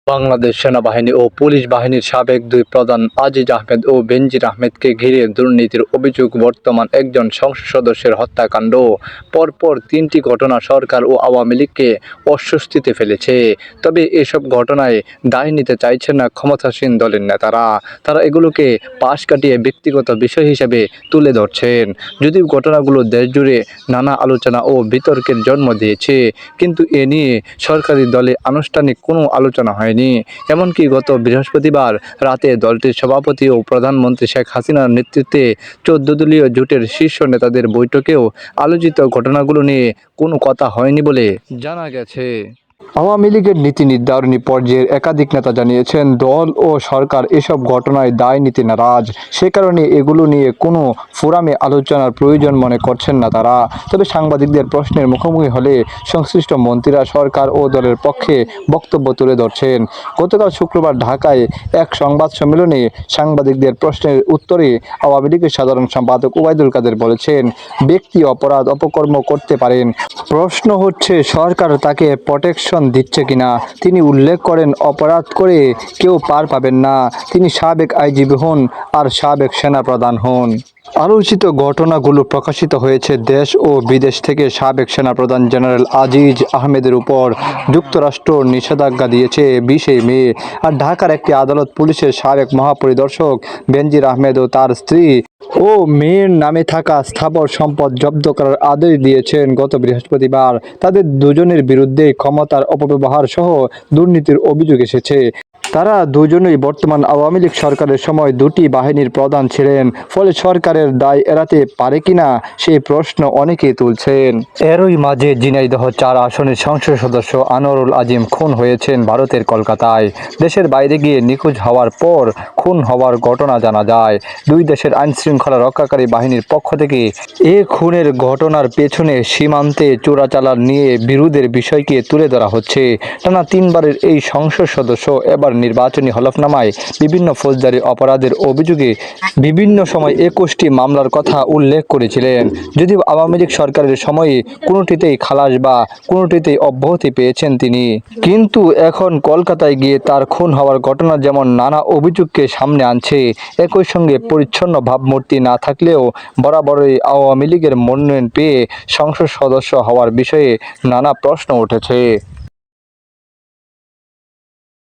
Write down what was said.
বাংলাদেশ সেনাবাহিনী ও পুলিশ বাহিনীর সাবেক দুই প্রধান আজিজ আহমেদ ও বেনজির আহমেদকে ঘিরে দুর্নীতির অভিযোগ বর্তমান একজন সংসদ সদস্যের হত্যাকাণ্ড। পরপর তিনটি ঘটনা সরকার ও আওয়ামী লীগকে অস্বস্তিতে ফেলেছে। তবে এসব ঘটনায় দায় নিতে চাইছেন না ক্ষমতাসীন দলের নেতারা। তারা এগুলোকে পাশ কাটিয়ে ব্যক্তিগত বিষয় হিসেবে তুলে ধরছেন। যদিও ঘটনাগুলো দেশজুড়ে নানা আলোচনা ও বিতর্কের জন্ম দিয়েছে, কিন্তু এ নিয়ে সরকারি দলে আনুষ্ঠানিক কোনো আলোচনা হয়নি। এমনকি গত বৃহস্পতিবার রাতে দলটির সভাপতি ও প্রধানমন্ত্রী শেখ হাসিনার নেতৃত্বে 14 দলীয় জোটের শীর্ষ নেতাদের বৈঠকেও আলোচিত ঘটনাগুলো নিয়ে কোনো কথা হয়নি বলে জানা গেছে। আওয়ামী লীগের নীতি নির্ধারণী পর্যায়ের একাধিক নেতা জানিয়েছেন, দল ও সরকার এসব ঘটনায় দায় নিতে নারাজ। সে কারণে এগুলো নিয়ে কোনো ফোরামে আলোচনার প্রয়োজন মনে করছেন না তারা। তবে সাংবাদিকদের প্রশ্নের মুখোমুখি হলে সংশ্লিষ্ট মন্ত্রীরা সরকার ও দলের পক্ষে বক্তব্য তুলে ধরছেন। গতকাল শুক্রবার ঢাকায় এক সংবাদ সম্মেলনে সাংবাদিকদের প্রশ্নের উত্তরে আওয়ামী লীগের সাধারণ সম্পাদক ওবায়দুল কাদের বলেছেন, ব্যক্তি অপরাধ অপকর্ম করতে পারেন, প্রশ্ন হচ্ছে সরকার তাকে প্রটেকশন দিচ্ছে কিনা। তিনি উল্লেখ করেন, অপরাধ করে কেউ পার পাবেন না। তিনি সাবেক আইজিপি হন আর সাবেক সেনাপ্রধান হন। আলোচিত ঘটনাগুলো প্রকাশিত হয়েছে দেশ ও বিদেশ থেকে। সাবেক সেনাপ্রধান জেনারেল আজিজ আহমেদের উপর যুক্তরাষ্ট্র নিষেধাজ্ঞা দিয়েছে 20 মে। আর ঢাকার একটি আদালত পুলিশের সাবেক মহাপরিদর্শক বেনজির আহমেদ ও তার স্ত্রী ও মেয়ের নামে থাকা স্থাবর সম্পদ জব্দ করার আদেশ দিয়েছেন গত বৃহস্পতিবার। তাদের দুজনের বিরুদ্ধে ক্ষমতার অপব্যবহার সহ দুর্নীতির অভিযোগ এসেছে। তারা দুজনেই বর্তমান আওয়ামী লীগ সরকারের সময় দুটি বাহিনীর প্রধান ছিলেন। ফলে সরকারের দায় এড়াতে পারে কিনা সেই প্রশ্ন অনেকেই তুলছেন। এরই মাঝে ঝিনাইদহ 4 আসনের সংসদ সদস্য আনোয়ারুল আজিম খুন হয়েছেন ভারতের কলকাতায়। দেশের বাইরে গিয়ে নিখোঁজ হওয়ার পর খুন হওয়ার ঘটনা জানা যায়। দুই দেশের আইনশৃঙ্খলা রক্ষাকারী বাহিনীর পক্ষ থেকে এ খুনের ঘটনার পেছনে সীমান্তে চোরাচালান নিয়ে বিরোধের বিষয়কে তুলে ধরা হচ্ছে। টানা 3 বারের এই সংসদ সদস্য এবার নির্বাচনী হলফনামায় বিভিন্ন ফৌজদারি অপরাধের অভিযোগে বিভিন্ন সময় 21টি মামলার কথা উল্লেখ করেছিলেন। যদিও আওয়ামী লীগ সরকারের সময়ে কোনোটিতেই খালাস বা কোনোটিতেই অব্যাহতি পেয়েছেন তিনি, কিন্তু এখন কলকাতায় গিয়ে তার খুন হওয়ার ঘটনা যেমন নানা অভিযোগকে সামনে আনছে, একই সঙ্গে পরিচ্ছন্ন ভাবমূর্তি না থাকলেও বরাবরই আওয়ামী লীগের মনোনয়ন পেয়ে সংসদ সদস্য হওয়ার বিষয়ে নানা প্রশ্ন উঠেছে।